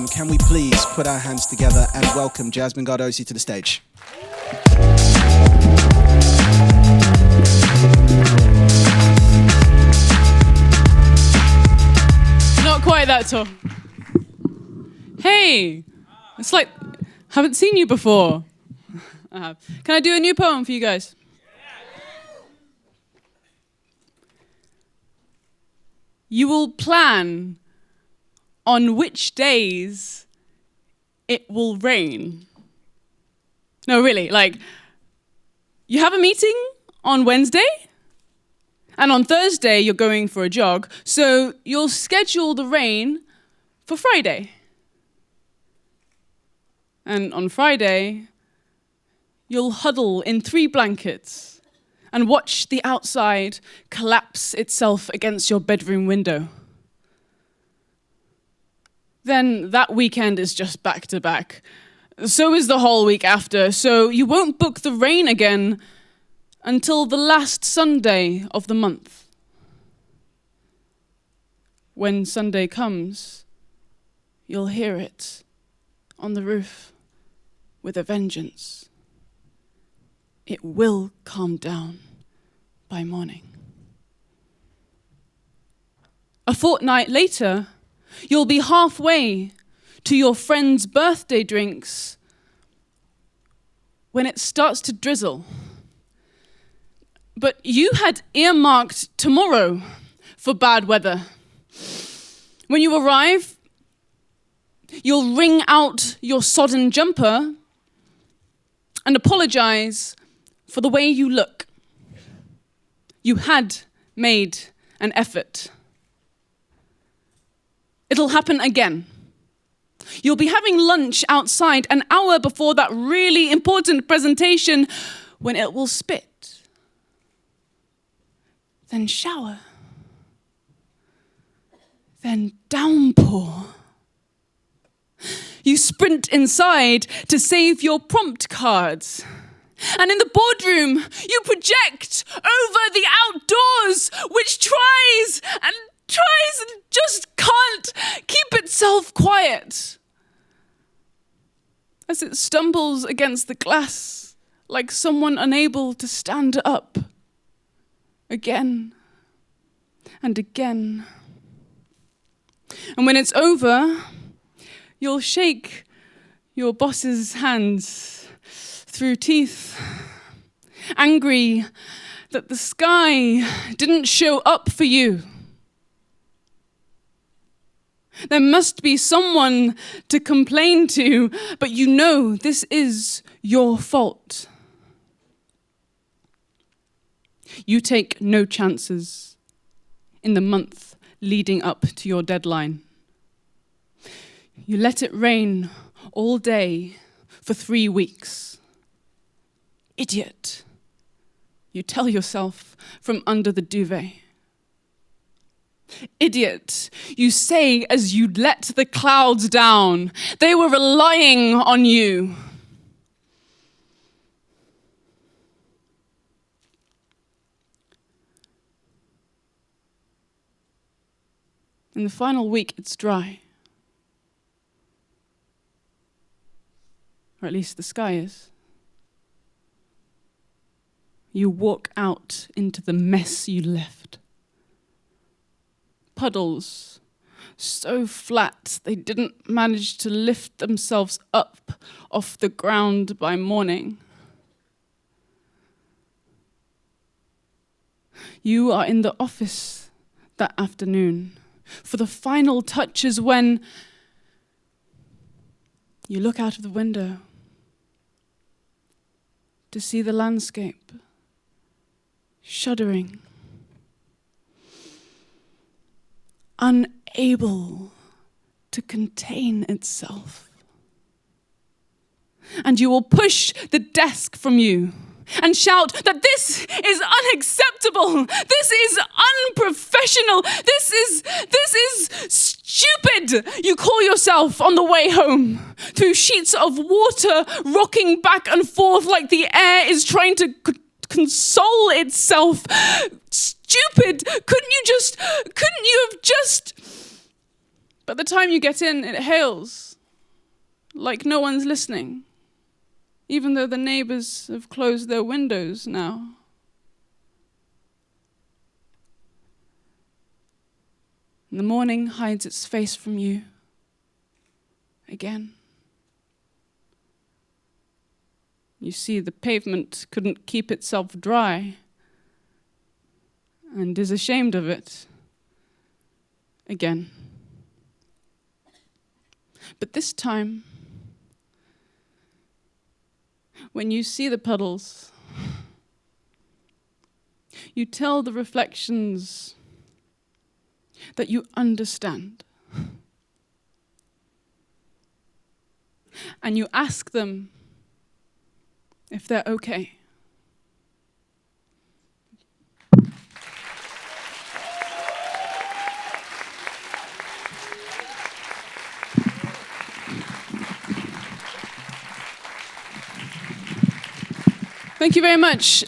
Hippodrome, can we please put our hands together and welcome Jasmine Gardosi to the stage? Not quite that tall. Hey, it's like, haven't seen you before. I have. Can I do a new poem for you guys? You will plan on which days it will rain. No, really, like, you have a meeting on Wednesday, and on Thursday you're going for a jog, so you'll schedule the rain for Friday. And on Friday, you'll huddle in 3 blankets and watch the outside collapse itself against your bedroom window. Then that weekend is just back to back. So is the whole week after, so you won't book the rain again until the last Sunday of the month. When Sunday comes, you'll hear it on the roof with a vengeance. It will calm down by morning. A fortnight later, you'll be halfway to your friend's birthday drinks when it starts to drizzle. But you had earmarked tomorrow for bad weather. When you arrive, you'll wring out your sodden jumper and apologize for the way you look. You had made an effort. It'll happen again. You'll be having lunch outside an hour before that really important presentation when it will spit. Then shower. Then downpour. You sprint inside to save your prompt cards. And in the boardroom, you project over the outdoors, which tries and just can't keep itself quiet as it stumbles against the glass like someone unable to stand up again and again. And when it's over, you'll shake your boss's hands through teeth, angry that the sky didn't show up for you. There must be someone to complain to, but you know this is your fault. You take no chances in the month leading up to your deadline. You let it rain all day for 3 weeks. Idiot, you tell yourself from under the duvet. Idiot, you say as you let the clouds down. They were relying on you. In the final week, it's dry. Or at least the sky is. You walk out into the mess you left. Puddles so flat they didn't manage to lift themselves up off the ground by morning. You are in the office that afternoon for the final touches when you look out of the window to see the landscape shuddering, unable to contain itself. And you will push the desk from you and shout that this is unacceptable, this is unprofessional, this is stupid. You call yourself on the way home through sheets of water rocking back and forth like the air is trying to console itself. Stupid, couldn't you have just... By the time you get in, it hails. like no one's listening, even though the neighbors have closed their windows now. And the morning hides its face from you again. You see the pavement couldn't keep itself dry and is ashamed of it again. But this time, when you see the puddles, you tell the reflections that you understand. And you ask them if they're okay. Thank you very much.